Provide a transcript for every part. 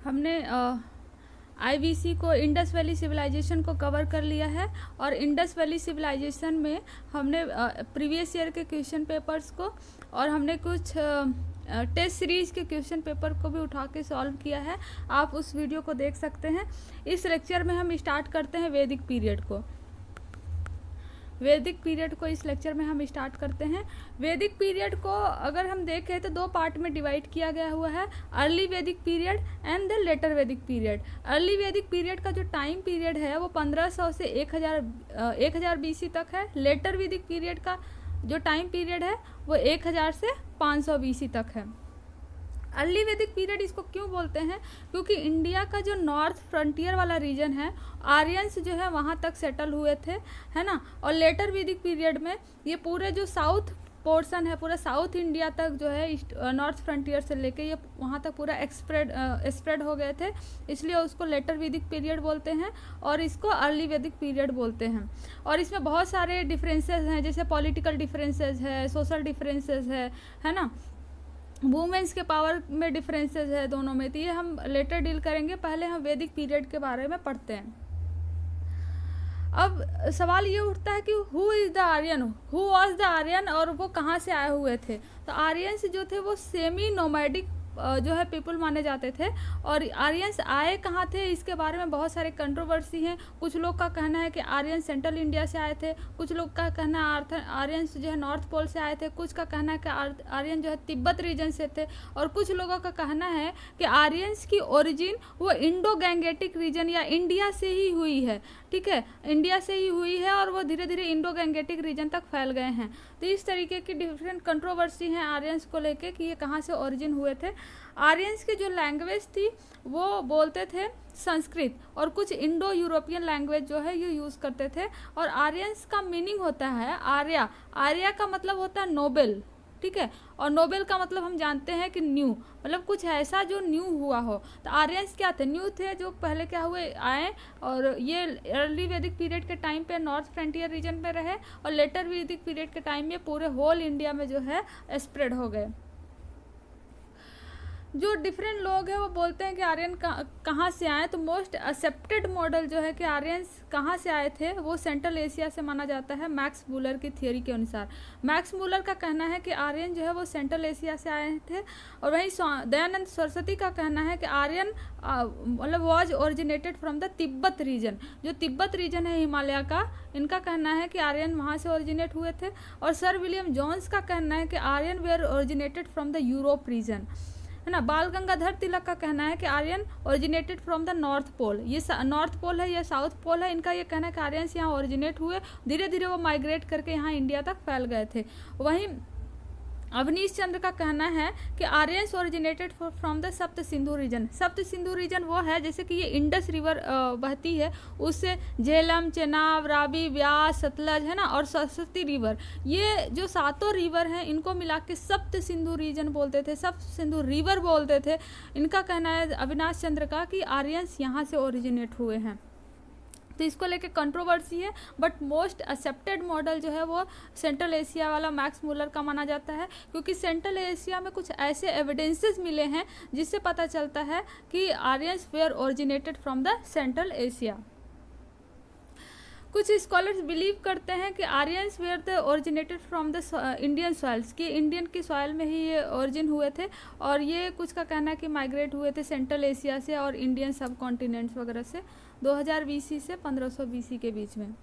हमने आईवीसी को Indus valley civilisation को कवर कर लिया है और इंडस वैली सिविलाइजेशन में हमने प्रीवियस ईयर के क्वेश्चन पेपर्स को और हमने कुछ टेस्ट सीरीज़ के क्वेश्चन पेपर को भी उठा के सॉल्व किया है। आप उस वीडियो को देख सकते हैं। इस लेक्चर में हम स्टार्ट करते हैं वैदिक पीरियड को। इस लेक्चर में हम स्टार्ट करते हैं। वैदिक पीरियड को अगर हम देखें तो दो पार्ट में डिवाइड किया गया हुआ है, early Vedic period and the letter Vedic period. Early Vedic period का जो टाइम पीरियड है वो 1500 से 1000 बीसी तक है। लेटर वैदिक पीरियड का जो टाइम पीरियड है वो 1000 से 500 बीसी तक है। अर्ली वैदिक पीरियड इसको क्यों बोलते हैं? क्योंकि इंडिया का जो नॉर्थ फ्रंटियर वाला रीजन है, आर्यंस जो है वहाँ तक सेटल हुए थे, है ना। और लेटर वैदिक पीरियड में ये पूरे जो साउथ पोर्शन है, पूरा साउथ इंडिया तक जो है नॉर्थ फ्रंटियर से लेके ये वहाँ तक पूरा स्प्रेड हो गए थे, इसलिए उसको लेटर वैदिक पीरियड बोलते हैं और इसको अर्ली वैदिक पीरियड बोलते हैं। और इसमें बहुत सारे डिफरेंसेस हैं, जैसे पॉलिटिकल डिफरेंसेस है, सोशल डिफरेंसेस है ना, वुमेन्स के पावर में डिफरेंसेस है दोनों में। तो ये हम लेटर डील करेंगे, पहले हम वैदिक पीरियड के बारे में पढ़ते हैं। अब सवाल ये उठता है कि who is the Aryan, who was the Aryan, और वो कहाँ से आए हुए थे। तो आर्यंस जो थे वो सेमी नोमैडिक जो है पीपल माने जाते थे। और आर्यंस आए कहाँ थे इसके बारे में बहुत सारे कंट्रोवर्सी हैं। कुछ लोग का कहना है कि आर्यन सेंट्रल इंडिया से आए थे, कुछ लोग का कहना है आर्यंस जो है नॉर्थ पोल से आए थे, कुछ का कहना है कि आर्यन जो है तिब्बत रीजन से थे, और कुछ लोगों का कहना है कि आर्यंस की ओरिजिन वो इंडो गैंगेटिक रीजन या इंडिया से ही हुई है। ठीक है, इंडिया से ही हुई है और वो धीरे धीरे इंडो गैंगेटिक रीजन तक फैल गए हैं। तो इस तरीके की डिफरेंट कंट्रोवर्सी हैं आर्यंस को लेके कि ये कहाँ से ओरिजिन हुए थे। आर्यंस की जो लैंग्वेज थी वो बोलते थे संस्कृत, और कुछ इंडो यूरोपियन लैंग्वेज जो है ये यूज़ करते थे। और आर्यंस का मीनिंग होता है आर्या। आर्या का मतलब होता है नोबेल, ठीक है, और नोबेल का मतलब हम जानते हैं कि न्यू, मतलब कुछ ऐसा जो न्यू हुआ हो। तो आर्यंस क्या थे? न्यू थे, जो पहले क्या हुए आए, और ये अर्ली वैदिक पीरियड के टाइम पे नॉर्थ फ्रंटियर रीजन में रहे, और लेटर वैदिक पीरियड के टाइम में पूरे होल इंडिया में जो है स्प्रेड हो गए। जो डिफरेंट लोग हैं वो बोलते हैं कि आर्यन कहाँ से आए, तो मोस्ट एक्सेप्टेड मॉडल जो है कि आर्यंस कहाँ से आए थे वो सेंट्रल एशिया से माना जाता है, मैक्स मूलर की थियोरी के अनुसार। मैक्स मूलर का कहना है कि आर्यन जो है वो सेंट्रल एशिया से आए थे। और वहीं दयानंद सरस्वती का कहना है कि आर्यन मतलब was originated from the Tibet region. जो तिब्बत रीजन है हिमालय का, इनका कहना है कि आर्यन वहाँ से ओरिजिनेट हुए थे। और सर विलियम जोन्स का कहना है कि Aryan were originated from the Europe region, है ना। बाल गंगाधर तिलक का कहना है कि Aryan originated from the north pole. ये नॉर्थ पोल है, ये साउथ पोल है। इनका ये कहना है कि आर्यंस यहाँ ओरिजिनेट हुए, धीरे धीरे वो माइग्रेट करके यहाँ इंडिया तक फैल गए थे। वहीं अवनीश चंद्र का कहना है कि आर्यंस ओरिजिनेटेड फ्रॉम द सप्त सिंधु रीजन। सप्त सिंधु रीजन वो है जैसे कि ये इंडस रिवर बहती है, उससे झेलम, चेनाब, रावी, व्यास, सतलज, है ना, और सरस्वती रिवर, ये जो सातों रिवर हैं इनको मिला के सप्त सिंधु रीजन बोलते थे, सप्त सिंधु रिवर बोलते थे। इनका कहना है अविनाश चंद्र का कि आर्यंस यहाँ से ओरिजिनेट हुए हैं। तो इसको लेके कंट्रोवर्सी है, बट मोस्ट एक्सेप्टेड मॉडल जो है वो सेंट्रल एशिया वाला मैक्स मूलर का माना जाता है, क्योंकि सेंट्रल एशिया में कुछ ऐसे एविडेंसेस मिले हैं जिससे पता चलता है कि Aryans were originated from the central Asia. कुछ स्कॉलर्स बिलीव करते हैं कि Aryans were the originated from the Indian soils, कि इंडियन की सॉइल में ही ये ओरिजिन हुए थे। और ये कुछ का कहना है कि माइग्रेट हुए थे सेंट्रल एशिया से और इंडियन सब कॉन्टिनेंट्स वगैरह से 2000 बीसी से 1500 बीसी के बीच में।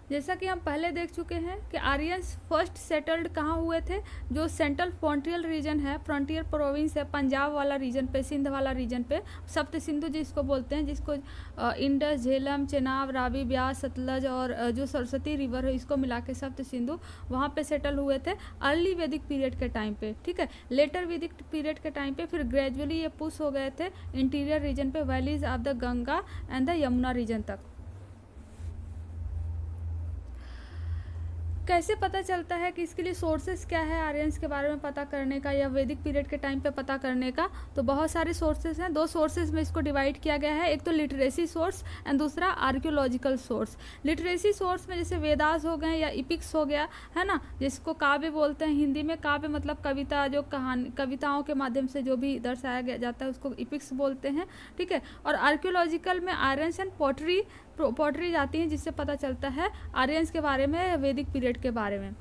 जैसा कि हम पहले देख चुके हैं कि आर्यंस फर्स्ट सेटल्ड कहाँ हुए थे, जो सेंट्रल फ्रंटियर रीजन है, फ्रंटियर प्रोविंस है, पंजाब वाला रीजन पे, सिंध वाला रीजन पे, सप्त सिंधु जिसको बोलते हैं, जिसको इंडस, झेलम, चेनाब, रावी, ब्यास, सतलज और जो सरस्वती रिवर है इसको मिला के सप्त सिंधु, वहाँ पे सेटल हुए थे अर्ली वैदिक पीरियड के टाइम पे। ठीक है, लेटर वैदिक पीरियड के टाइम पे फिर ग्रेजुअली ये पुश हो गए थे इंटीरियर रीजन पे, valleys of the Ganga and the Yamuna region तक। कैसे पता चलता है कि इसके लिए सोर्सेस क्या है आर्यंस के बारे में पता करने का या वैदिक पीरियड के टाइम पे पता करने का? तो बहुत सारे सोर्सेस हैं, 2 सोर्सेस में इसको डिवाइड किया गया है, एक तो लिटरेसी सोर्स एंड दूसरा आर्कियोलॉजिकल सोर्स। लिटरेसी सोर्स में जैसे वेदास हो गए या इपिक्स हो गया, है ना, जिसको काव्य बोलते हैं हिंदी में। काव्य मतलब कविता, जो कहानी कविताओं के माध्यम से जो भी दर्शाया गया जाता है उसको इपिक्स बोलते हैं, ठीक है। और आर्कियोलॉजिकल में आयरन्स एंड पॉटरी जाती हैं, जिससे पता चलता है आर्यंस के बारे में, वैदिक पीरियड के बारे में।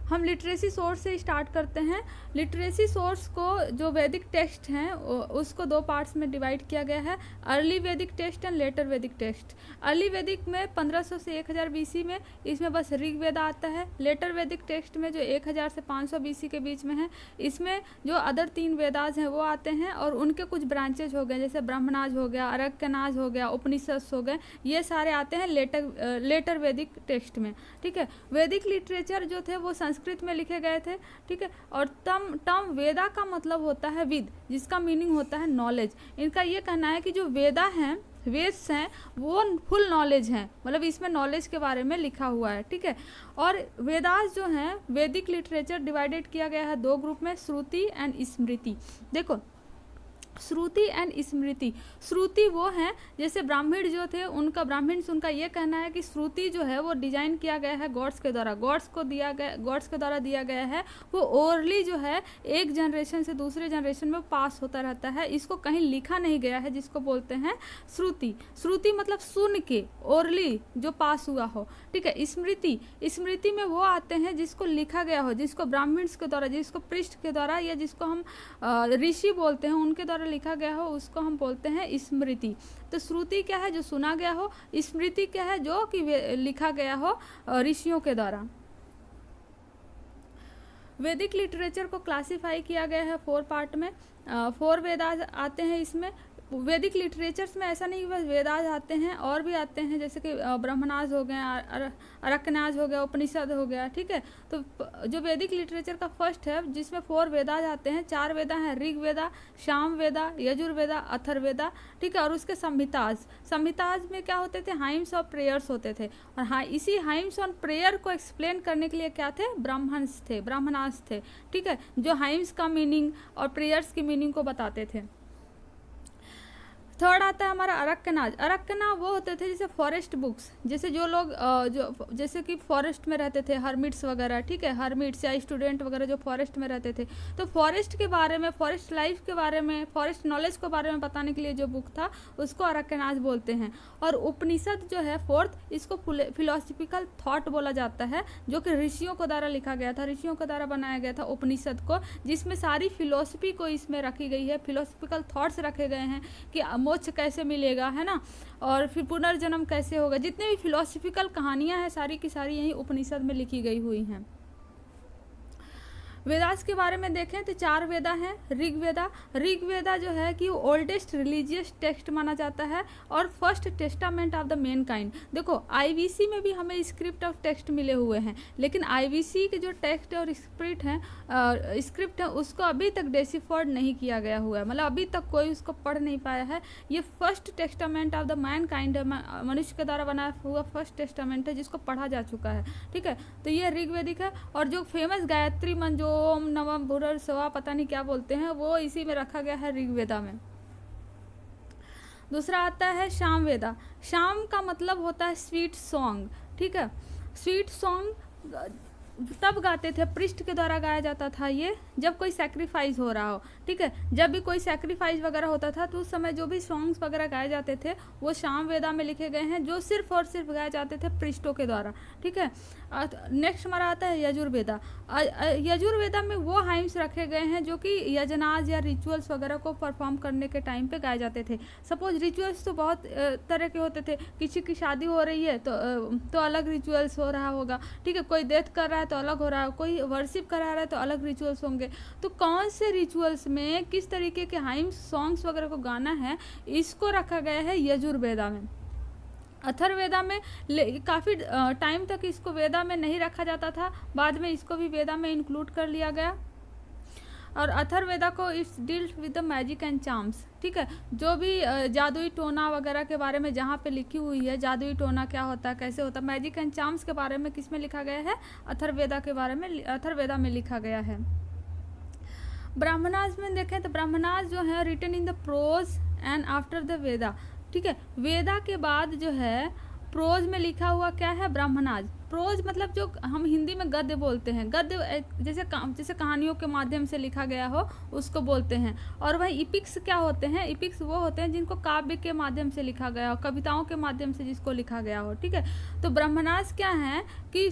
हम लिटरेसी सोर्स से स्टार्ट करते हैं। लिटरेसी सोर्स को जो वैदिक टेक्स्ट हैं उसको 2 पार्ट्स में डिवाइड किया गया है, अर्ली वैदिक टेक्स्ट एंड लेटर वैदिक टेक्स्ट। अर्ली वैदिक में 1500 से 1000 बीसी में इसमें बस ऋग्वेद आता है। लेटर वैदिक टेक्स्ट में जो 1000 से 500 बीसी के बीच में है, इसमें जो अदर 3 वेदास हैं वो आते हैं और उनके कुछ ब्रांचेज हो गए, जैसे ब्रह्मनाज हो गया, अरक्यनाज हो गया, उपनिषद हो गए, ये सारे आते हैं लेटर वैदिक टेक्स्ट में, ठीक है। वैदिक लिटरेचर जो थे वो संस्कृत में लिखे गए थे, ठीक है। और टर्म वेदा का मतलब होता है विद, जिसका मीनिंग होता है नॉलेज। इनका ये कहना है कि जो वेदा हैं, वेद्स हैं, वो फुल नॉलेज हैं, मतलब इसमें नॉलेज के बारे में लिखा हुआ है, ठीक है। और वेदास जो हैं, वैदिक लिटरेचर डिवाइडेड किया गया है 2 ग्रुप में, श्रुति एंड स्मृति। देखो, श्रुति एंड स्मृति, श्रुति वो हैं जैसे ब्राह्मण जो थे उनका, उनका ये कहना है कि श्रुति जो है वो डिजाइन किया गया है गॉड्स के द्वारा, गॉड्स के द्वारा दिया गया है, वो ओरली जो है एक जनरेशन से दूसरे जनरेशन में पास होता रहता है, इसको कहीं लिखा नहीं गया है, जिसको बोलते हैं श्रुति। श्रुति मतलब सुन के, ओरली जो पास हुआ हो, ठीक है। स्मृति में वो आते हैं जिसको लिखा गया हो, जिसको ब्राह्मण्स के द्वारा, जिसको पृष्ठ के द्वारा या जिसको हम ऋषि बोलते हैं उनके द्वारा लिखा गया हो, उसको हम बोलते हैं स्मृति। तो श्रुति क्या है? जो सुना गया हो। स्मृति क्या है? जो कि लिखा गया हो ऋषियों के द्वारा। वैदिक लिटरेचर को क्लासिफाई किया गया है 4 पार्ट में। 4 वेदास आते हैं इसमें। वैदिक लिटरेचर्स में ऐसा नहीं बस वेदास आते हैं, और भी आते हैं, जैसे कि ब्रह्मनाज हो गए, अरक्यनाज हो गया, उपनिषद हो गया, ठीक है। तो जो वैदिक लिटरेचर का फर्स्ट है जिसमें 4 वेदास आते हैं, 4 वेदा हैं, ऋग्वेदा, सामवेदा, यजुर्वेदा, अथर्ववेदा, ठीक है। और उसके संहिताज में क्या होते थे? हाइम्स और प्रेयर्स होते थे। और हाँ, इसी हाइम्स और प्रेयर को एक्सप्लेन करने के लिए क्या थे? ब्राह्मणास थे, ठीक है, जो हाइम्स का मीनिंग और प्रेयर्स की मीनिंग को बताते थे। थर्ड आता है हमारा अरक्यनाज। अरक्यना वो होते थे जैसे फॉरेस्ट बुक्स, जैसे जो लोग जैसे कि फॉरेस्ट में रहते थे, हर्मिट्स वगैरह, ठीक है, हर्मिट्स या स्टूडेंट वगैरह जो फॉरेस्ट में रहते थे, तो फॉरेस्ट के बारे में, फॉरेस्ट लाइफ के बारे में, फॉरेस्ट नॉलेज के बारे में बताने के लिए जो बुक था उसको अरक्यनाज बोलते हैं। और उपनिषद जो है 4th, इसको फिलोसफिकल थॉट बोला जाता है, जो कि ऋषियों के द्वारा लिखा गया था, ऋषियों के द्वारा बनाया गया था उपनिषद को, जिसमें सारी फिलोसफी को इसमें रखी गई है, फिलोसफिकल थॉट्स रखे गए हैं कि मोक्ष कैसे मिलेगा, है ना, और फिर पुनर्जन्म कैसे होगा। जितने भी फिलोसफिकल कहानियां हैं सारी की सारी यही उपनिषद में लिखी गई हुई हैं। वेदास के बारे में देखें तो 4 वेदा हैं। ऋग्वेदा जो है कि ओल्डेस्ट रिलीजियस टेक्स्ट माना जाता है और first testament of the main kind. देखो, आईवीसी में भी हमें स्क्रिप्ट ऑफ टेक्स्ट मिले हुए हैं, लेकिन आईवीसी के जो टेक्स्ट और स्क्रिप्ट है उसको अभी तक डेसिफर्ड नहीं किया गया हुआ है, मतलब अभी तक कोई उसको पढ़ नहीं पाया है। ये first testament of the man kind है, मनुष्य के द्वारा बनाया हुआ फर्स्ट टेस्टामेंट है जिसको पढ़ा जा चुका है, ठीक है। तो ये ऋग्वेदिक है। और जो फेमस गायत्री मंत्र, ओम नमः भूर्भुवः स्वः, पता नहीं क्या बोलते हैं, वो इसी में रखा गया है ऋग्वेदा में। दूसरा आता है सामवेदा। साम का मतलब होता है स्वीट सॉन्ग, ठीक है। स्वीट सॉन्ग तब गाते थे, पृष्ठ के द्वारा गाया जाता था ये, जब कोई सैक्रिफाइस हो रहा हो, ठीक है। जब भी कोई सैक्रिफाइस वगैरह होता था तो उस समय जो भी सॉन्ग्स वगैरह गाए जाते थे वो सामवेदा में लिखे गए हैं, जो सिर्फ और सिर्फ गाए जाते थे पृष्ठों के द्वारा, ठीक है। नेक्स्ट हमारा आता है यजुर्वेदा। यजुर्वेदा में वो हाइम्स रखे गए हैं जो कि यजनाज या रिचुअल्स वगैरह को परफॉर्म करने के टाइम पे गाए जाते थे। सपोज रिचुअल्स तो बहुत तरह के होते थे, किसी की शादी हो रही है तो अलग रिचुअल्स हो रहा होगा, ठीक है, कोई डेथ कर रहा है तो अलग हो रहा है, कोई वर्शिप करा रहा है तो अलग रिचुअल्स होंगे। तो कौन से रिचुअल्स में किस तरीके के हाइम्स सॉन्ग्स वगैरह को गाना है, इसको रखा गया है यजुर्वेदा में। अथर्ववेदा में काफ़ी टाइम तक इसको वेदा में नहीं रखा जाता था, बाद में इसको भी वेदा में इंक्लूड कर लिया गया। और अथर्ववेदा को it's deals with the magic and charms, ठीक है, जो भी जादुई टोना वगैरह के बारे में जहाँ पे लिखी हुई है, जादुई टोना क्या होता है, कैसे होता है, मैजिक एंड चार्म्स के बारे में किस में लिखा गया है, अथर्ववेदा के बारे में, अथर्ववेदा में लिखा गया है। ब्राह्मणास में देखें तो ब्राह्मणास जो है written in the prose and after the Veda, ठीक है, वेदा के बाद जो है प्रोज में लिखा हुआ क्या है, ब्राह्मणाज। प्रोज मतलब जो हम हिंदी में गद्य बोलते हैं, गद्य जैसे कहानियों के माध्यम से लिखा गया हो उसको बोलते हैं। और वही इपिक्स क्या होते हैं, इपिक्स वो होते हैं जिनको काव्य के माध्यम से लिखा गया हो, कविताओं के माध्यम से जिसको लिखा गया हो, ठीक है। तो ब्राह्मणाज क्या है कि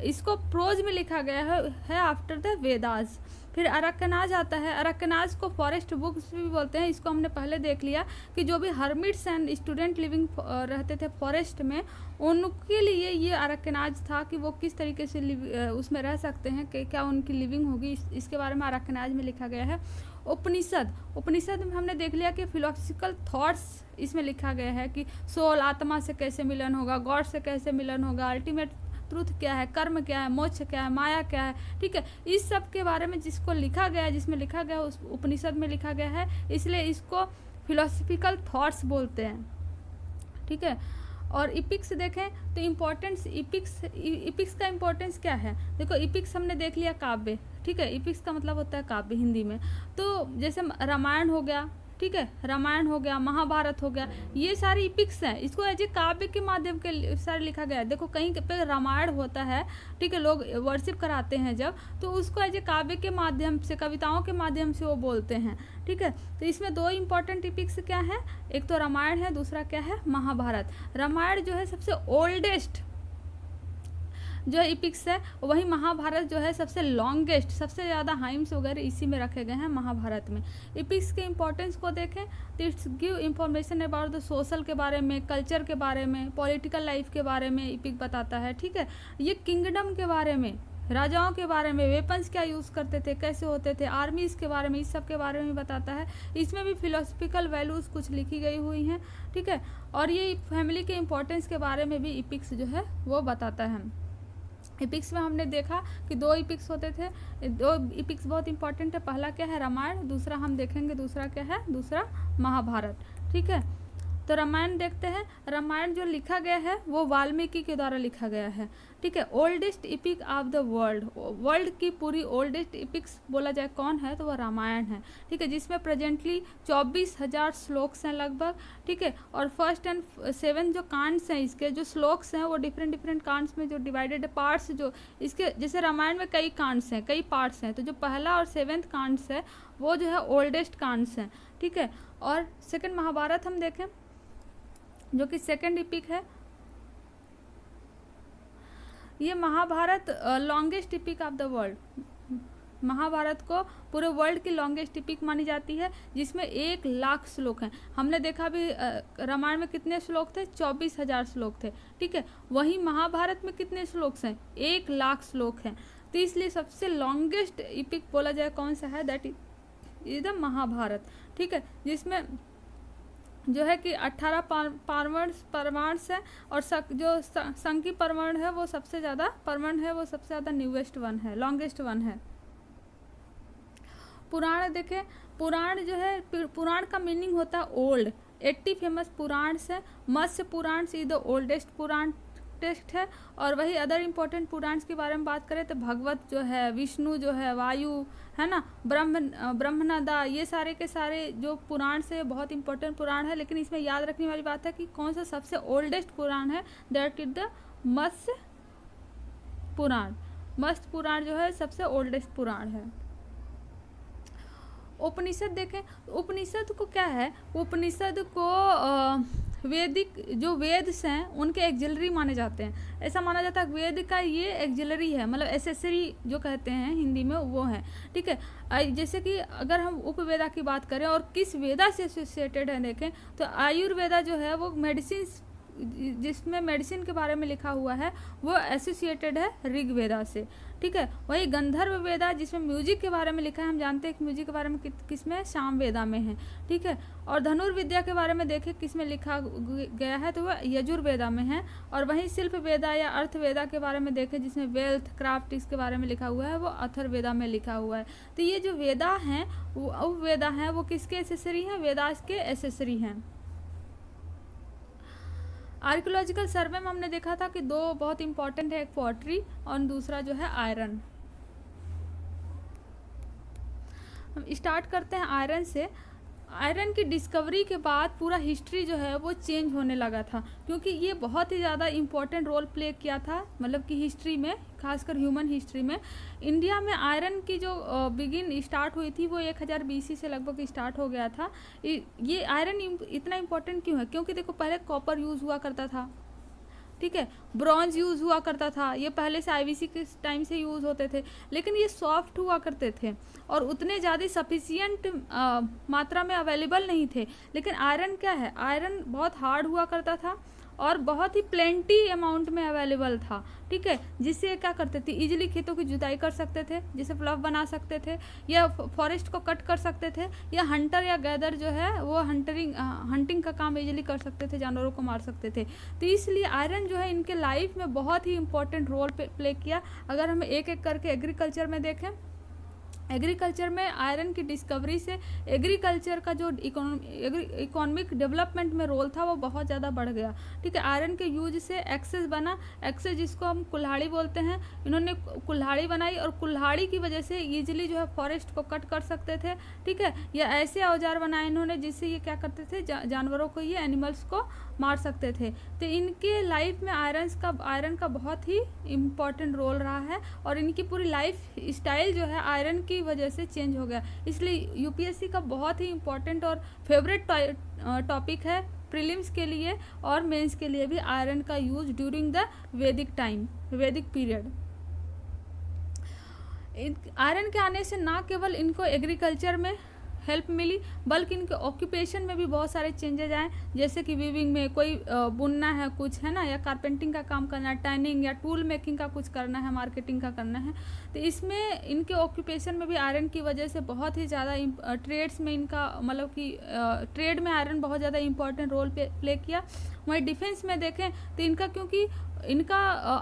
इसको प्रोज में लिखा गया है आफ्टर द वेदास। फिर अरकनाज आता है, अरकनाज को फॉरेस्ट बुक्स भी बोलते हैं, इसको हमने पहले देख लिया कि जो भी हर्मिट्स एंड स्टूडेंट लिविंग रहते थे फॉरेस्ट में, उनके लिए ये अरकनाज था कि वो किस तरीके से उसमें रह सकते हैं, कि क्या उनकी लिविंग होगी, इसके बारे में अरकनाज में लिखा गया है। उपनिषद में हमने देख लिया कि फिलोसफिकल थॉट्स इसमें लिखा गया है कि सोल आत्मा से कैसे मिलन होगा, गॉड से कैसे मिलन होगा, अल्टीमेट ट्रुथ क्या है, कर्म क्या है, मोक्ष क्या है, माया क्या है, ठीक है, इस सब के बारे में जिसको लिखा गया है, जिसमें लिखा गया उस उपनिषद में लिखा गया है, इसलिए इसको फिलोसफिकल थॉट्स बोलते हैं, ठीक है। और इपिक्स देखें तो इम्पोर्टेंस, इपिक्स का इम्पोर्टेंस क्या है, देखो इपिक्स हमने देख लिया काव्य, ठीक है, इपिक्स का मतलब होता है काव्य हिंदी में। तो जैसे रामायण हो गया, ठीक है, रामायण हो गया, महाभारत हो गया, ये सारी इपिक्स हैं, इसको एज ए काव्य के माध्यम के सारे लिखा गया है। देखो कहीं पे रामायण होता है, ठीक है, लोग वर्शिप कराते हैं जब, तो उसको एज ए काव्य के माध्यम से, कविताओं के माध्यम से वो बोलते हैं, ठीक है। तो इसमें दो इम्पॉर्टेंट इपिक्स क्या है, एक तो रामायण है, दूसरा क्या है, महाभारत। रामायण जो है सबसे ओल्डेस्ट जो है इपिक्स है, वही महाभारत जो है सबसे लॉन्गेस्ट, सबसे ज़्यादा हाइम्स वगैरह इसी में रखे गए हैं महाभारत में। इपिक्स के इम्पोर्टेंस को देखें तो it's give information about the social के बारे में, कल्चर के बारे में, पॉलिटिकल लाइफ के बारे में इपिक बताता है, ठीक है। ये किंगडम के बारे में, राजाओं के बारे में, वेपन्स क्या यूज़ करते थे, कैसे होते थे, आर्मीज के बारे में, इस सब के बारे में बताता है। इसमें भी फिलोसफिकल वैल्यूज़ कुछ लिखी गई हुई हैं, ठीक है। और ये फैमिली के इम्पोर्टेंस के बारे में भी इपिक्स जो है वो बताता है। इपिक्स में हमने देखा कि दो इपिक्स होते थे, दो इपिक्स बहुत इंपॉर्टेंट है, पहला क्या है रामायण, दूसरा हम देखेंगे दूसरा क्या है, दूसरा महाभारत, ठीक है। तो रामायण देखते हैं, रामायण जो लिखा गया है वो वाल्मीकि के द्वारा लिखा गया है, ठीक है। Oldest EPIC of the world की पूरी ओल्डेस्ट इपिक्स बोला जाए कौन है तो वो रामायण है, ठीक है, जिसमें प्रेजेंटली 24,000 श्लोक्स हैं लगभग, ठीक है। और फर्स्ट एंड 7 जो कांड्स हैं, इसके जो श्लोक्स हैं वो डिफरेंट कांड्स में जो डिवाइडेड है, पार्ट्स जो इसके, जैसे रामायण में कई कांड्स हैं, कई पार्ट्स हैं, तो जो पहला और 7th कांड्स है वो जो है ओल्डेस्ट कांड्स हैं, ठीक है। और सेकेंड महाभारत हम देखें जो कि सेकेंड इपिक है, ये Mahabharata longest epic of the world, Mahabharata को पूरे वर्ल्ड की लॉन्गेस्ट इपिक मानी जाती है, जिसमें 1,00,000 श्लोक हैं। हमने देखा भी रामायण में कितने श्लोक थे, 24,000 श्लोक थे, ठीक है। वहीं महाभारत में कितने श्लोक हैं, 1,00,000 श्लोक हैं। तो इसलिए सबसे लॉन्गेस्ट इपिक बोला जाए कौन सा है, दैट इज द महाभारत, ठीक है, जिसमें जो है कि 18 परमाणुस है, और जो संकी परमाणु है वो सबसे ज़्यादा परमाणु है, वो सबसे ज़्यादा न्यूएस्ट वन है, लॉन्गेस्ट वन है। पुराण देखें, पुराण जो है, पुराण का मीनिंग होता है ओल्ड। 80 फेमस पुराण है, Matsya Purana is the oldest Purana text है। और वही अदर इम्पोर्टेंट पुराण के बारे में बात करें तो भगवत जो है, विष्णु जो है, वायु है ना, ब्रह्मनदा, ये सारे के सारे जो पुराण से बहुत इंपॉर्टेंट पुराण है। लेकिन इसमें याद रखने वाली बात है कि कौन सा सबसे ओल्डेस्ट पुराण है, दैट इज द मत्स्य पुराण। मत्स्य पुराण जो है सबसे ओल्डेस्ट पुराण है। उपनिषद देखें, उपनिषद को क्या है, उपनिषद को वैदिक जो वेद्स हैं उनके एक्जिलरी माने जाते हैं। ऐसा माना जाता है वेद का ये एक्जिलरी है, मतलब एसेसरी जो कहते हैं हिंदी में वो है, ठीक है। जैसे कि अगर हम उपवेदा की बात करें और किस वेदा से एसोसिएटेड है देखें तो आयुर्वेदा जो है वो मेडिसिन जिसमें मेडिसिन के बारे में लिखा हुआ है वो एसोसिएटेड है ऋग्वेदा से, ठीक है। वही गंधर्व वेदा जिसमें म्यूजिक के बारे में लिखा है, हम जानते हैं कि म्यूजिक के बारे में किसमें, सामवेदा में है, ठीक है। और धनुर्विद्या के बारे में देखें किसमें लिखा गया है तो वह यजुर्वेदा में है। और वहीं शिल्प वेदा या अर्थवेदा के बारे में देखें जिसमें वेल्थ क्राफ्ट इसके बारे में लिखा हुआ है वो अथर्ववेदा में लिखा हुआ है। तो ये जो वेदा हैं वो वेदा हैं वो किसके एसेसरी हैं, वेदास के एसेसरी हैं। आर्कियोलॉजिकल सर्वे में हमने देखा था कि दो बहुत इंपॉर्टेंट है, एक पोट्री और दूसरा जो है आयरन। हम स्टार्ट करते हैं आयरन से। आयरन की डिस्कवरी के बाद पूरा हिस्ट्री जो है वो चेंज होने लगा था, क्योंकि ये बहुत ही ज़्यादा इम्पोर्टेंट रोल प्ले किया था, मतलब कि हिस्ट्री में, खासकर ह्यूमन हिस्ट्री में। इंडिया में आयरन की जो बिगिन स्टार्ट हुई थी वो 1000 BC से लगभग स्टार्ट हो गया था। ये आयरन इतना इम्पोर्टेंट क्यों है, क्योंकि देखो पहले कॉपर यूज़ हुआ करता था, ठीक है, ब्रॉन्ज यूज़ हुआ करता था, ये पहले से IBC के टाइम से यूज़ होते थे, लेकिन ये सॉफ्ट हुआ करते थे और उतने ज़्यादा सफिशियंट मात्रा में अवेलेबल नहीं थे। लेकिन आयरन क्या है, आयरन बहुत हार्ड हुआ करता था और बहुत ही प्लेंटी अमाउंट में अवेलेबल था, ठीक है, जिससे क्या करते थे, इजीली खेतों की जुताई कर सकते थे, जिससे फ्लफ बना सकते थे या फॉरेस्ट को कट कर सकते थे, या हंटर या गैदर जो है वो हंटिंग का काम इजीली कर सकते थे, जानवरों को मार सकते थे। तो इसलिए आयरन जो है इनके लाइफ में बहुत ही इंपॉर्टेंट रोल प्ले किया। अगर हम एक एक करके एग्रीकल्चर में देखें, एग्रीकल्चर में आयरन की डिस्कवरी से एग्रीकल्चर का जो इकोनॉमिक डेवलपमेंट में रोल था वो बहुत ज़्यादा बढ़ गया, ठीक है। आयरन के यूज से एक्सेस बना, एक्सेस जिसको हम कुल्हाड़ी बोलते हैं, इन्होंने कुल्हाड़ी बनाई और कुल्हाड़ी की वजह से ईजिली जो है फॉरेस्ट को कट कर सकते थे, ठीक है। या ऐसे औजार बनाए इन्होंने जिससे ये क्या करते थे, जानवरों को, ये एनिमल्स को मार सकते थे। तो इनके लाइफ में आयरन का बहुत ही इम्पॉर्टेंट रोल रहा है और इनकी पूरी लाइफ स्टाइल जो है आयरन की वजह से चेंज हो गया। इसलिए UPSC का बहुत ही इम्पॉर्टेंट और फेवरेट टॉपिक है प्रीलिम्स के लिए और मेंस के लिए भी, आयरन का यूज ड्यूरिंग द वैदिक टाइम, वैदिक पीरियड। आयरन के आने से ना केवल इनको एग्रीकल्चर में हेल्प मिली बल्कि इनके ऑक्यूपेशन में भी बहुत सारे चेंजेज आए, जैसे कि वीविंग में कोई बुनना है कुछ, है ना, या कारपेंटिंग का काम करना है, टैनिंग या टूल मेकिंग का कुछ करना है, मार्केटिंग का करना है। तो इसमें इनके ऑक्यूपेशन में भी आयरन की वजह से बहुत ही ज़्यादा ट्रेड्स में इनका, मतलब कि ट्रेड में आयरन बहुत ज़्यादा इंपॉर्टेंट रोल प्ले किया। वहीं डिफेंस में देखें तो इनका, क्योंकि इनका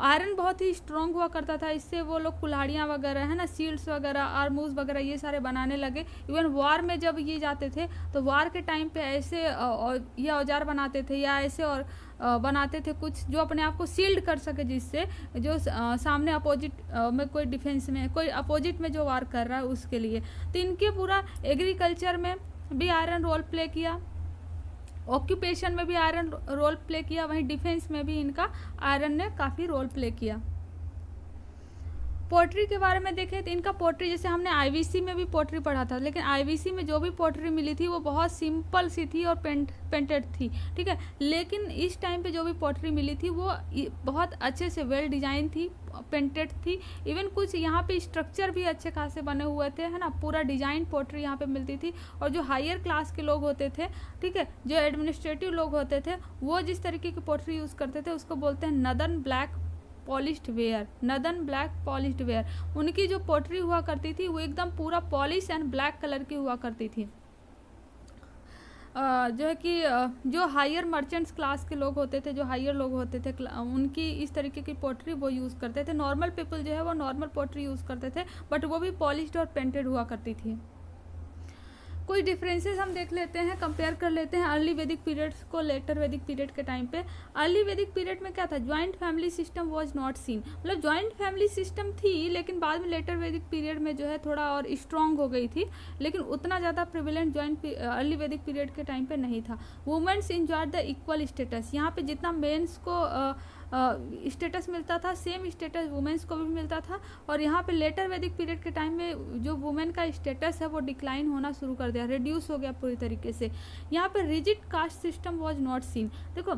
आयरन बहुत ही स्ट्रॉन्ग हुआ करता था, इससे वो लोग कुल्हाड़ियाँ वगैरह, है ना, शील्ड्स वगैरह, आर्मूज वगैरह ये सारे बनाने लगे। इवन वार में जब ये जाते थे तो वार के टाइम पे ऐसे ये औजार बनाते थे या ऐसे और बनाते थे कुछ जो अपने आप को शील्ड कर सके, जिससे जो सामने अपोजिट में कोई डिफेंस में, कोई अपोजिट में जो वार कर रहा है उसके लिए। तो इनके पूरा एग्रीकल्चर में भी आयरन रोल प्ले किया, ऑक्यूपेशन में भी आयरन रोल प्ले किया, वहीं डिफेंस में भी इनका आयरन ने काफ़ी रोल प्ले किया। पोट्री के बारे में देखें तो इनका पोट्री, जैसे हमने IBC में भी पोट्री पढ़ा था, लेकिन IBC में जो भी पोट्री मिली थी वो बहुत सिंपल सी थी और पेंटेड थी, ठीक है। लेकिन इस टाइम पे जो भी पोट्री मिली थी वो बहुत अच्छे से वेल डिजाइन थी, पेंटेड थी। इवन कुछ यहाँ पे स्ट्रक्चर भी अच्छे खासे बने हुए थे, है ना, पूरा डिजाइन पोट्री यहाँ पे मिलती थी। और जो हायर क्लास के लोग होते थे, ठीक है, जो एडमिनिस्ट्रेटिव लोग होते थे, वो जिस तरीके की पोट्री यूज़ करते थे उसको बोलते हैं northern black polished where, northern black polished where. उनकी जो पोट्री हुआ करती थी वो एकदम पूरा पॉलिश एंड ब्लैक कलर की हुआ करती थी। जो है कि जो हायर मर्चेंट्स क्लास के लोग होते थे, जो हायर लोग होते थे, उनकी इस तरीके की पोट्री वो यूज़ करते थे। नॉर्मल पीपल जो है वो नॉर्मल पोट्री यूज़ करते थे, बट वो भी पॉलिश्ड और पेंटेड हुआ करती थी। कुछ डिफरेंसेस हम देख लेते हैं, कंपेयर कर लेते हैं अर्ली वैदिक पीरियड्स को लेटर वैदिक पीरियड के टाइम पे। अर्ली वैदिक पीरियड में क्या था, joint family system was not seen, मतलब ज्वाइंट फैमिली सिस्टम थी, लेकिन बाद में लेटर वैदिक पीरियड में जो है थोड़ा और स्ट्रॉन्ग हो गई थी, लेकिन उतना ज़्यादा prevalent joint early Vedic period के टाइम पे नहीं था। Womens enjoyed the equal status, यहाँ पे जितना मेन्स को स्टेटस मिलता था, सेम स्टेटस वुमेन्स को भी मिलता था। और यहाँ पे लेटर वैदिक पीरियड के टाइम में जो वुमेन का स्टेटस है वो डिक्लाइन होना शुरू कर दिया, रिड्यूस हो गया पूरी तरीके से। यहाँ पे rigid caste system was not seen. देखो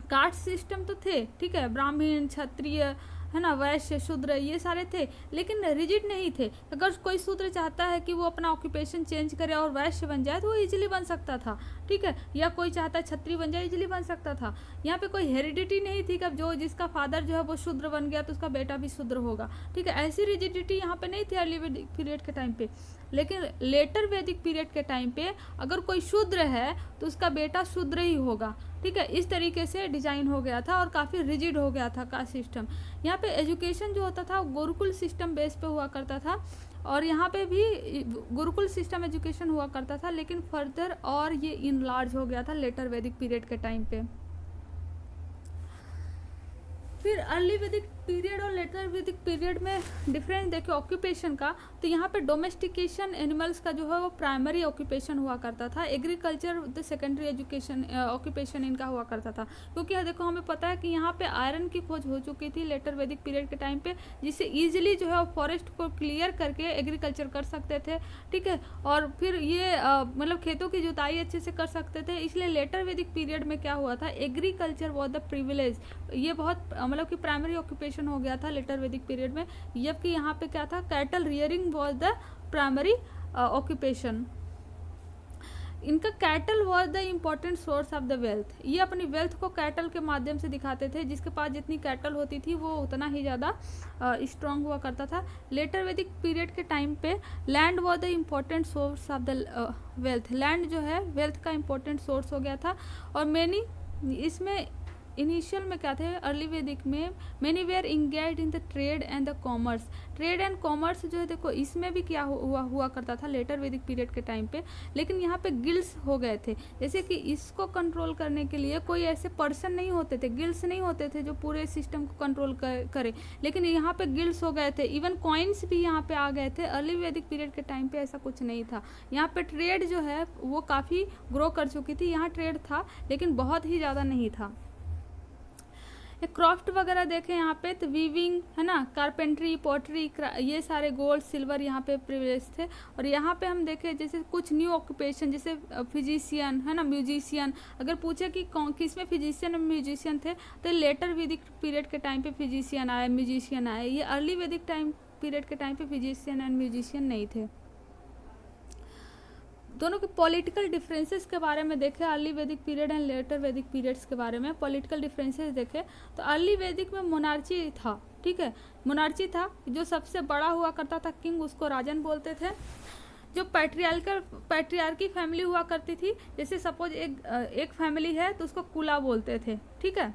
कास्ट सिस्टम तो थे, ठीक है, ब्राह्मण, क्षत्रिय, है ना, वैश्य, शूद्र, ये सारे थे, लेकिन रिजिड नहीं थे। अगर कोई शूद्र चाहता है कि वो अपना ऑक्यूपेशन चेंज करे और वैश्य बन जाए तो वो इजीली बन सकता था, ठीक है, या कोई चाहता है क्षत्रिय बन जाए, इजीली बन सकता था। यहाँ पे कोई हेरिडिटी नहीं थी कि अब जो जिसका फादर जो है वो शूद्र बन गया तो उसका बेटा भी शूद्र होगा, ठीक है, ऐसी रिजिडिटी यहाँ पे नहीं थी अर्ली वैदिक पीरियड के टाइम पे। लेकिन लेटर वैदिक पीरियड के टाइम पे अगर कोई शूद्र है तो उसका बेटा शूद्र ही होगा, ठीक है, इस तरीके से डिजाइन हो गया था और काफ़ी रिजिड हो गया था कास्ट सिस्टम। यहाँ पे एजुकेशन जो होता था गुरुकुल सिस्टम बेस पे हुआ करता था, और यहाँ पे भी गुरुकुल सिस्टम एजुकेशन हुआ करता था, लेकिन फर्दर और ये इनलार्ज हो गया था लेटर वैदिक पीरियड के टाइम पे। फिर अर्ली वैदिक पीरियड और लेटर वैदिक पीरियड में डिफरेंस देखिए ऑक्यूपेशन का, तो यहाँ पे डोमेस्टिकेशन एनिमल्स का जो है वो प्राइमरी ऑक्यूपेशन हुआ करता था, agriculture the secondary education occupation इनका हुआ करता था। क्योंकि देखो हमें पता है कि यहाँ पे आयरन की खोज हो चुकी थी लेटर वैदिक पीरियड के टाइम पे, जिससे ईजिली जो है वो फॉरेस्ट को क्लियर करके एग्रीकल्चर कर सकते थे, ठीक है, और फिर ये मतलब खेतों की जुताई अच्छे से कर सकते थे। इसलिए लेटर वैदिक पीरियड में क्या हुआ था, एग्रीकल्चर वॉज द प्रिविलेज, ये बहुत मतलब कि प्राइमरी ऑक्यूपेशन हो गया था लेटर वैदिक पीरियड में, जबकि यहाँ पे क्या था, cattle rearing was the primary occupation. इनका cattle was the important source of the wealth, ये अपनी वेल्थ को कैटल के माध्यम से दिखाते थे, जिसके पास जितनी कैटल होती थी वो उतना ही ज़्यादा स्ट्रांग हुआ करता था। लेटर वैदिक पीरियड के टाइम पे land was the important source of the wealth, land जो है वेल्थ का इम्पोर्टेंट सोर्स हो गया था। और मैनी इसमें इनिशियल में क्या थे, अर्ली वैदिक में many were engaged in the trade and the commerce, trade and commerce जो है देखो इसमें भी क्या हुआ करता था लेटर वैदिक पीरियड के टाइम पे। लेकिन यहाँ पे गिल्ड्स हो गए थे, जैसे कि इसको कंट्रोल करने के लिए कोई ऐसे पर्सन नहीं होते थे, गिल्ड्स नहीं होते थे जो पूरे सिस्टम को कंट्रोल करे, लेकिन यहाँ पे गिल्ड्स हो गए थे, इवन कॉइन्स भी यहाँ पे आ गए थे। अर्ली वैदिक पीरियड के टाइम पे ऐसा कुछ नहीं था, यहाँ पे ट्रेड जो है वो काफ़ी ग्रो कर चुकी थी, यहाँ ट्रेड था लेकिन बहुत ही ज़्यादा नहीं था। क्राफ्ट वगैरह देखें यहाँ पे तो वीविंग है ना, कारपेंट्री, पोट्री, ये सारे गोल्ड सिल्वर यहाँ पे प्रिविलेज थे। और यहाँ पे हम देखें जैसे कुछ न्यू ऑक्यूपेशन जैसे फिजिशियन है ना, म्यूजिशियन, अगर पूछे कि किस में फिजिशियन और म्यूजिशियन थे तो लेटर वैदिक पीरियड के टाइम पे फिजिशियन आए, म्यूजिशियन आए। ये अर्ली वैदिक टाइम पीरियड के टाइम पे फिजिशियन एंड म्यूजिशियन नहीं थे। दोनों के पॉलिटिकल डिफरेंसेस के बारे में देखें, early Vedic period and later वैदिक पीरियड्स के बारे में पॉलिटिकल डिफरेंसेस देखें तो अर्ली वैदिक में मोनार्ची था, ठीक है, मोनार्ची था, जो सबसे बड़ा हुआ करता था किंग, उसको राजन बोलते थे। जो पैट्रियार्की फैमिली हुआ करती थी, जैसे सपोज एक फैमिली है तो उसको कुला बोलते थे, ठीक है,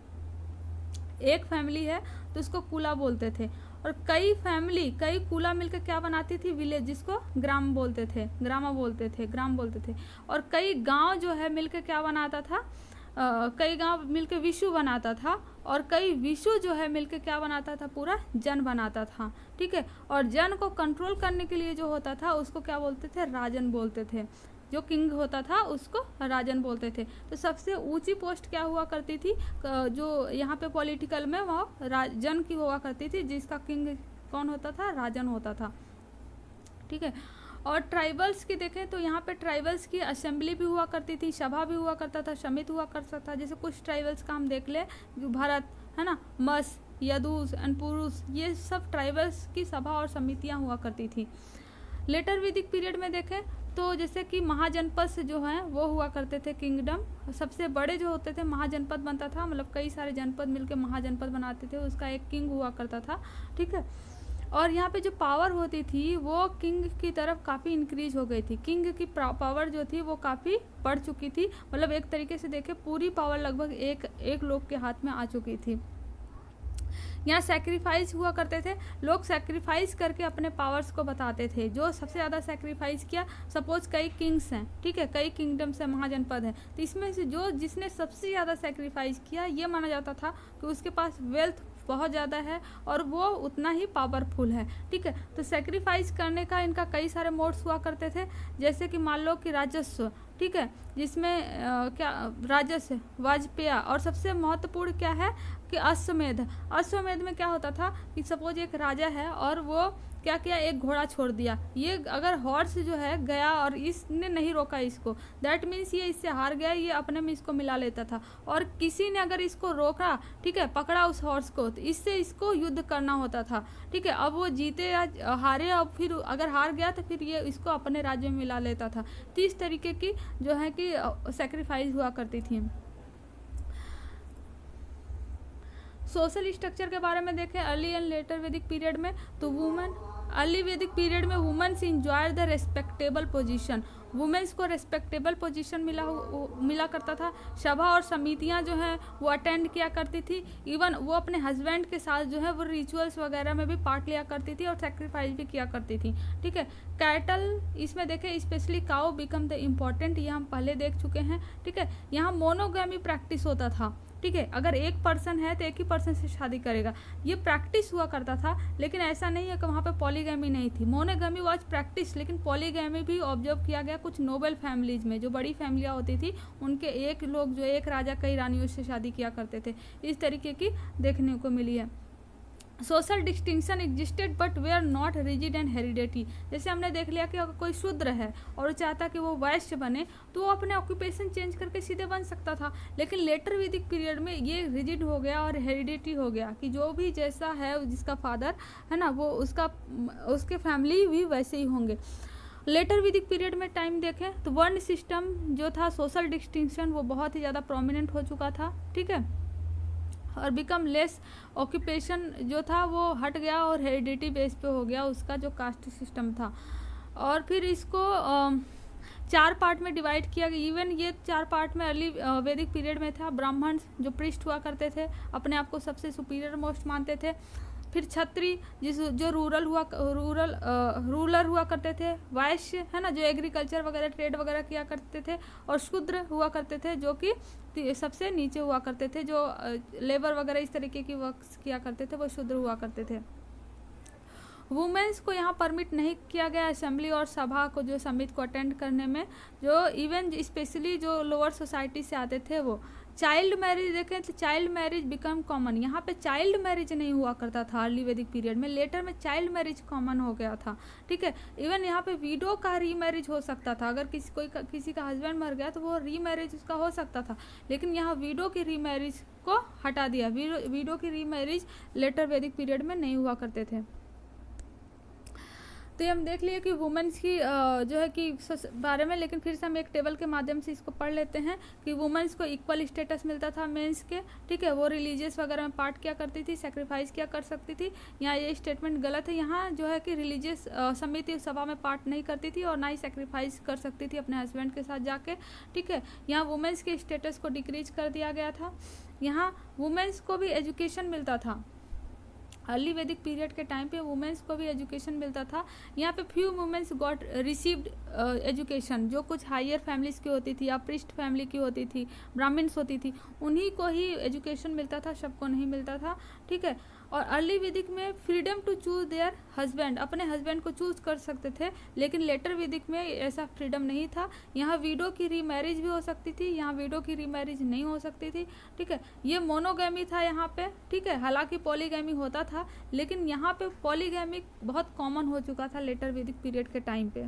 एक फैमिली है तो उसको कुला बोलते थे। और कई कुला मिलकर क्या बनाती थी, विलेज, जिसको ग्राम बोलते थे, ग्राम बोलते थे। और कई गांव जो है मिलकर क्या बनाता था, कई गांव मिलकर विशु बनाता था, और कई विशु जो है मिलकर क्या बनाता था, पूरा जन बनाता था, ठीक है। और जन को कंट्रोल करने के लिए जो होता था उसको क्या बोलते थे, राजन बोलते थे, जो किंग होता था उसको राजन बोलते थे। तो सबसे ऊंची पोस्ट क्या हुआ करती थी, जो यहाँ पे पॉलिटिकल में वो जन की हुआ करती थी, जिसका किंग कौन होता था, राजन होता था, ठीक है। और ट्राइबल्स की देखें तो यहाँ पे ट्राइबल्स की असेंबली भी हुआ करती थी, सभा भी हुआ करता था, समिति हुआ करता था। जैसे कुछ ट्राइबल्स का हम देख ले, भरत है ना, मस, यदुस एंड पुरुष, ये सब ट्राइबल्स की सभा और समितियाँ हुआ करती थी। लेटर वैदिक पीरियड में देखें तो जैसे कि महाजनपद जो हैं वो हुआ करते थे, किंगडम, सबसे बड़े जो होते थे महाजनपद बनता था, मतलब कई सारे जनपद मिलकर महाजनपद बनाते थे, उसका एक किंग हुआ करता था, ठीक है। और यहाँ पे जो पावर होती थी वो किंग की तरफ काफ़ी इंक्रीज हो गई थी, किंग की पावर जो थी वो काफ़ी बढ़ चुकी थी, मतलब एक तरीके से देखें पूरी पावर लगभग एक लोग के हाथ में आ चुकी थी। यहाँ सैक्रिफाइस हुआ करते थे, लोग सैक्रिफाइस करके अपने पावर्स को बताते थे, जो सबसे ज़्यादा सैक्रिफाइस किया, सपोज कई किंग्स हैं, ठीक है, कई किंगडम्स हैं, महाजनपद है, तो इसमें से जिसने सबसे ज़्यादा सैक्रिफाइस किया ये माना जाता था कि उसके पास वेल्थ बहुत ज़्यादा है और वो उतना ही पावरफुल है, ठीक है। तो सैक्रिफाइस करने का इनका कई सारे मोड्स हुआ करते थे, जैसे कि मान लो कि राजस्व, ठीक है, जिसमें क्या राजस्व, वाजपेय, और सबसे महत्वपूर्ण क्या है कि अश्वमेध। अश्वमेध में क्या होता था कि सपोज एक राजा है और वो क्या किया, एक घोड़ा छोड़ दिया। ये अगर हॉर्स जो है गया और इसने नहीं रोका इसको, दैट मीन्स ये इससे हार गया, ये अपने में इसको मिला लेता था। और किसी ने अगर इसको रोका, ठीक है, पकड़ा उस हॉर्स को, तो इससे इसको युद्ध करना होता था, ठीक है। अब वो जीते या हारे, अब फिर अगर हार गया तो फिर ये इसको अपने राज्य में मिला लेता था। तो इस तरीके की जो है कि सेक्रीफाइस हुआ करती थी। सोशल स्ट्रक्चर के बारे में देखें early and later Vedic period में, तो वुमेन, अर्ली वैदिक पीरियड में womens enjoy the respectable position, womens को रेस्पेक्टेबल पोजीशन मिला करता था। सभा और समितियां जो हैं वो अटेंड किया करती थी। इवन वो अपने हस्बैंड के साथ जो है वो रिचुअल्स वगैरह में भी पार्ट लिया करती थी और सेक्रीफाइस भी किया करती थी, ठीक है। कैटल, इसमें देखें specially cow become the important, ये हम पहले देख चुके हैं, ठीक है। यहाँ मोनोगैमी प्रैक्टिस होता था, ठीक है। अगर एक पर्सन है तो एक ही पर्सन से शादी करेगा, ये प्रैक्टिस हुआ करता था। लेकिन ऐसा नहीं है कि वहाँ पे पॉलीगैमी नहीं थी, मोनोगैमी वाज प्रैक्टिस, लेकिन पॉलीगैमी भी ऑब्जर्व किया गया कुछ नोबल फैमिलीज में। जो बड़ी फैमिलियाँ होती थी उनके एक लोग जो एक राजा कई रानियों से शादी किया करते थे, इस तरीके की देखने को मिली है। सोशल डिस्टिंक्शन एग्जिस्टेड बट वे are not rigid and hereditary. जैसे हमने देख लिया कि अगर कोई शूद्र है और वो चाहता कि वो वैश्य बने तो वो अपने ऑक्यूपेशन चेंज करके सीधे बन सकता था। लेकिन लेटर वैदिक पीरियड में ये रिजिड हो गया और हेरिडेटरी हो गया कि जो भी जैसा है जिसका फादर है ना, वो उसके फैमिली भी वैसे ही होंगे। लेटर वैदिक पीरियड में टाइम देखें तो वर्ण सिस्टम जो था, सोशल डिस्टिंक्शन, वो बहुत ही ज़्यादा प्रोमिनेंट हो चुका था, ठीक है। और बिकम लेस, ऑक्यूपेशन जो था वो हट गया और हेरिडिटी बेस पे हो गया उसका जो कास्ट सिस्टम था। और फिर इसको 4 पार्ट में डिवाइड किया गया। इवन ये 4 पार्ट में अर्ली वैदिक पीरियड में था। ब्राह्मण जो प्रिस्ट हुआ करते थे, अपने आप को सबसे सुपीरियर मोस्ट मानते थे। फिर क्षत्रिय जो रूरल हुआ करते थे। वैश्य है ना, जो एग्रीकल्चर वगैरह ट्रेड वगैरह किया करते थे। और शूद्र हुआ करते थे जो कि सबसे नीचे हुआ करते थे, जो लेबर वगैरह इस तरीके की वर्क्स किया करते थे, वो शूद्र हुआ करते थे। वुमेन्स को यहाँ परमिट नहीं किया गया असेंबली और सभा को, जो समिट को अटेंड करने में, जो इवन स्पेशली जो लोअर सोसाइटी से आते थे वो। चाइल्ड मैरिज देखें तो चाइल्ड मैरिज बिकम कॉमन। यहाँ पे चाइल्ड मैरिज नहीं हुआ करता था अर्ली वैदिक पीरियड में, लेटर में चाइल्ड मैरिज कॉमन हो गया था, ठीक है। इवन यहाँ पे विडो का रीमैरिज हो सकता था। अगर किसी का हस्बैंड मर गया तो वो रीमैरिज उसका हो सकता था, लेकिन यहाँ विडो की रीमैरिज को हटा दिया। विडो की रीमैरिज लेटर वैदिक पीरियड में नहीं हुआ करते थे। तो ये हम देख लिए कि वुमेन्स की जो है कि बारे में, लेकिन फिर से हम एक टेबल के माध्यम से इसको पढ़ लेते हैं कि वुमेन्स को इक्वल स्टेटस मिलता था मेंस के, ठीक है। वो रिलीजियस वगैरह में पार्ट किया करती थी, सेक्रीफाइस किया कर सकती थी। यहाँ ये स्टेटमेंट गलत है। यहाँ जो है कि रिलीजियस समिति सभा में पार्ट नहीं करती थी और ना ही सेक्रीफाइस कर सकती थी अपने हस्बैंड के साथ जाके, ठीक है। यहाँ वुमेन्स के स्टेटस को डिक्रीज कर दिया गया था। यहाँ वुमेन्स को भी एजुकेशन मिलता था। अर्ली वैदिक पीरियड के टाइम पे वुमेन्स को भी एजुकेशन मिलता था। यहाँ पे few womens got received education, जो कुछ हायर फैमिलीज की होती थी या प्रिस्ट फैमिली की होती थी, ब्राह्मण्स होती थी, उन्हीं को ही एजुकेशन मिलता था, सबको नहीं मिलता था, ठीक है। और अर्ली वैदिक में freedom to choose their husband, अपने हस्बैंड को चूज कर सकते थे, लेकिन लेटर वैदिक में ऐसा फ्रीडम नहीं था। यहाँ विडो की रीमैरिज भी हो सकती थी, यहाँ विडो की रीमैरिज नहीं हो सकती थी, ठीक है। ये मोनोगैमी था यहाँ पे, ठीक है। हालांकि पॉलीगैमी होता था, लेकिन यहाँ पे पॉलीगैमी बहुत कॉमन हो चुका था लेटर वैदिक पीरियड के टाइम पे।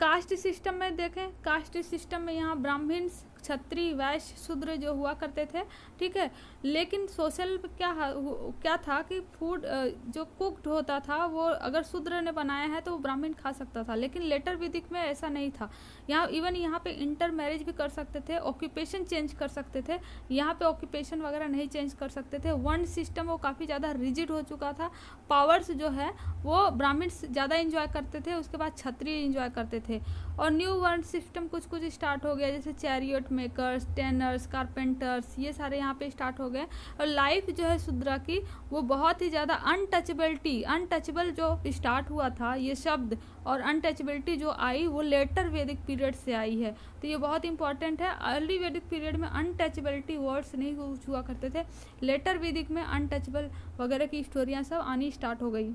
कास्ट सिस्टम में देखें, कास्ट सिस्टम में यहाँ ब्राह्मण्स, क्षत्रिय, वैश्य, शूद्र जो हुआ करते थे, ठीक है। लेकिन सोशल क्या था कि फूड जो कुक्ड होता था वो अगर शूद्र ने बनाया है तो वो ब्राह्मण खा सकता था, लेकिन लेटर वैदिक में ऐसा नहीं था। यहाँ पे इंटर मैरिज भी कर सकते थे, ऑक्यूपेशन चेंज कर सकते थे। यहाँ पे ऑक्यूपेशन वगैरह नहीं चेंज कर सकते थे। वर्ण सिस्टम वो काफ़ी ज़्यादा रिजिड हो चुका था। पावर्स जो है वो ब्राह्मण ज़्यादा इंजॉय करते थे, उसके बाद क्षत्रिय इंजॉय करते थे। और न्यू वर्ण सिस्टम कुछ स्टार्ट हो गया, जैसे चैरियट मेकर्स, टेनर्स, कारपेंटर्स, ये सारे यहाँ पे स्टार्ट हो गए। और लाइफ जो है शूद्रा की वो बहुत ही ज़्यादा अनटचेबल जो स्टार्ट हुआ था, ये शब्द और अनटचेबिलिटी जो आई वो लेटर वैदिक पीरियड से आई है। तो ये बहुत इंपॉर्टेंट है। अर्ली वैदिक पीरियड में अनटचेबिलिटी वर्ड्स नहीं हुआ करते थे, लेटर वैदिक में अनटचेबल वगैरह की स्टोरियाँ सब आनी स्टार्ट हो गई।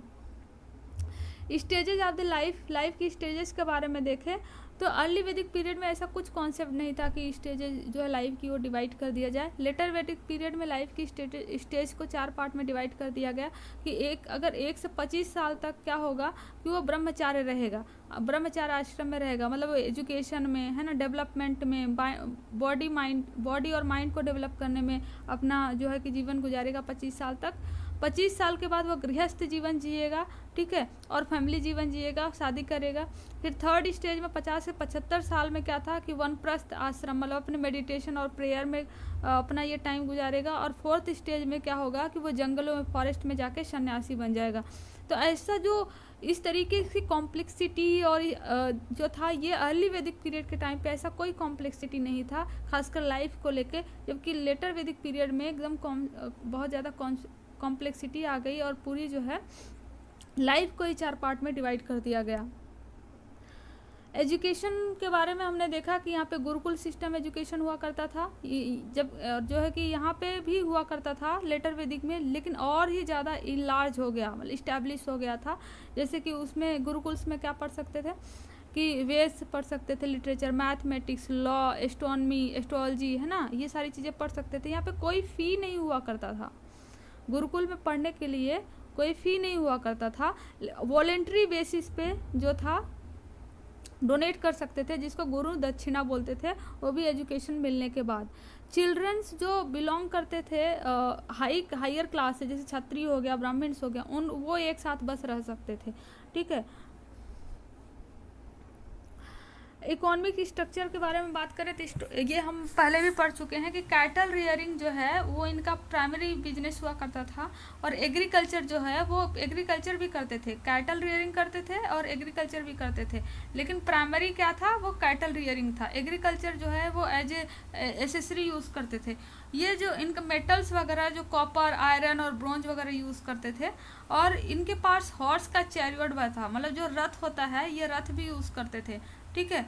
स्टेजेस ऑफ द लाइफ की स्टेजेस के बारे में देखें तो अर्ली वैदिक पीरियड में ऐसा कुछ कॉन्सेप्ट नहीं था कि स्टेजेस जो है लाइफ की वो डिवाइड कर दिया जाए। लेटर वैदिक पीरियड में लाइफ की स्टेज को 4 पार्ट में डिवाइड कर दिया गया कि अगर 1 से 25 साल तक क्या होगा कि वो ब्रह्मचार्य रहेगा, ब्रह्मचार्य आश्रम में रहेगा, मतलब एजुकेशन में है ना, डेवलपमेंट में, बॉडी और माइंड को डेवलप करने में अपना जो है कि जीवन गुजारेगा 25 साल तक। 25 साल के बाद वो गृहस्थ जीवन जिएगा, ठीक है, और फैमिली जीवन जिएगा, शादी करेगा। फिर थर्ड स्टेज में 50 से 75 साल में क्या था कि वनप्रस्थ आश्रम, मतलब अपने मेडिटेशन और प्रेयर में अपना ये टाइम गुजारेगा। और फोर्थ स्टेज में क्या होगा कि वो जंगलों में, फॉरेस्ट में जाके सन्यासी बन जाएगा। तो ऐसा जो इस तरीके की कॉम्प्लेक्सिटी और जो था ये अर्ली वैदिक पीरियड के टाइम पे ऐसा कोई कॉम्प्लेक्सिटी नहीं था, खासकर लाइफ को लेके। जबकि लेटर वैदिक पीरियड में एकदम बहुत ज़्यादा कॉम्प्लेक्सिटी आ गई और पूरी जो है लाइफ को ही 4 पार्ट में डिवाइड कर दिया गया। एजुकेशन के बारे में हमने देखा कि यहाँ पे गुरुकुल सिस्टम एजुकेशन हुआ करता था, जब जो है कि यहाँ पे भी हुआ करता था लेटर वैदिक में, लेकिन और ही ज़्यादा इनलार्ज हो गया, मतलब इस्टेब्लिश हो गया था। जैसे कि उसमें गुरुकुल्स में क्या पढ़ सकते थे कि वेद्स पढ़ सकते थे, literature, mathematics, law, astronomy, astrology, है ना, ये सारी चीज़ें पढ़ सकते थे। यहाँ पे कोई फ़ी नहीं हुआ करता था, गुरुकुल में पढ़ने के लिए कोई फ़ी नहीं हुआ करता था। वॉलेंट्री बेसिस पे जो था डोनेट कर सकते थे, जिसको गुरु दक्षिणा बोलते थे, वो भी एजुकेशन मिलने के बाद। चिल्ड्रंस जो बिलोंग करते थे हायर क्लास से, जैसे क्षत्रिय हो गया, ब्राह्मण्स हो गया, वो एक साथ बस रह सकते थे, ठीक है। इकोनॉमिक स्ट्रक्चर के बारे में बात करें तो ये हम पहले भी पढ़ चुके हैं कि कैटल रियरिंग जो है वो इनका प्राइमरी बिजनेस हुआ करता था, और एग्रीकल्चर जो है वो एग्रीकल्चर भी करते थे, कैटल रियरिंग करते थे और एग्रीकल्चर भी करते थे, लेकिन प्राइमरी क्या था वो कैटल रियरिंग था। एग्रीकल्चर जो है वो एज एसेसरी यूज़ करते थे। ये जो इनका मेटल्स वगैरह जो कॉपर, आयरन और ब्रोंज वगैरह यूज़ करते थे, और इनके पास हॉर्स का चैरियट भी था, मतलब जो रथ होता है ये रथ भी यूज़ करते थे, ठीक है।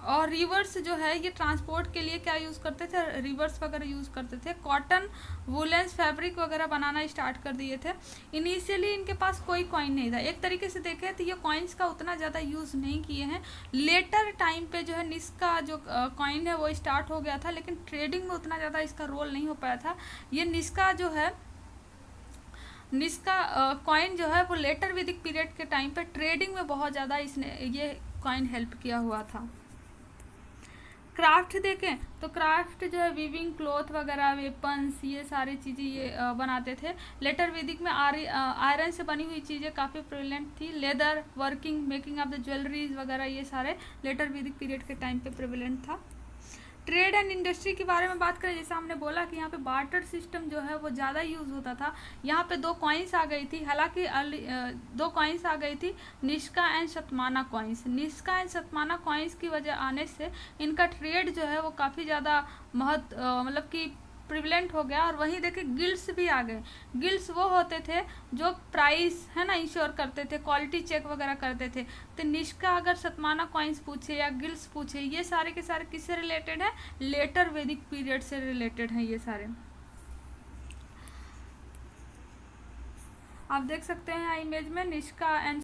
और रिवर्स जो है ये ट्रांसपोर्ट के लिए क्या यूज़ करते थे, रिवर्स वगैरह यूज़ करते थे। कॉटन, वुलेंस, फैब्रिक वगैरह बनाना स्टार्ट कर दिए थे। इनिशियली इनके पास कोई कॉइन नहीं था, एक तरीके से देखें तो ये कॉइन्स का उतना ज़्यादा यूज़ नहीं किए हैं। लेटर टाइम पे जो है निस का जो कॉइन है वो स्टार्ट हो गया था, लेकिन ट्रेडिंग में उतना ज़्यादा इसका रोल नहीं हो पाया था। ये निस्का जो है, निस्का कॉइन जो है वो लेटर वैदिक पीरियड के टाइम पे ट्रेडिंग में बहुत ज़्यादा इसने ये कॉइन हेल्प किया हुआ था। क्राफ्ट देखें तो क्राफ्ट जो है वीविंग, क्लॉथ वगैरह, वेपन्स, ये सारी चीज़ें ये बनाते थे। लेटर वैदिक में आयरन से बनी हुई चीज़ें काफ़ी प्रिवेलेंट थी। Leather working, making of the jewelleries वगैरह, ये सारे लेटर वैदिक पीरियड के टाइम पे प्रिवेलेंट था। ट्रेड एंड इंडस्ट्री के बारे में बात करें, जैसे हमने बोला कि यहाँ पे बार्टर सिस्टम जो है वो ज़्यादा यूज़ होता था। यहाँ पे 2 कॉइन्स आ गई थी, हालांकि 2 कॉइन्स आ गई थी, Nishka and Shatamana coins. Nishka and Shatamana coins की वजह आने से इनका ट्रेड जो है वो काफ़ी ज़्यादा मतलब कि प्रिवलेंट हो गया। और वहीं देखिए गिल्ड्स भी आ गए। गिल्ड्स वो होते थे जो प्राइस है ना इंश्योर करते थे, क्वालिटी चेक वगैरह करते थे। तो निष्का अगर शतमाना कॉइन्स पूछे या गिल्ड्स पूछे, ये सारे के सारे किससे रिलेटेड है, लेटर वैदिक पीरियड से रिलेटेड हैं ये सारे। आप देख सकते हैं इमेज में निष्का एंड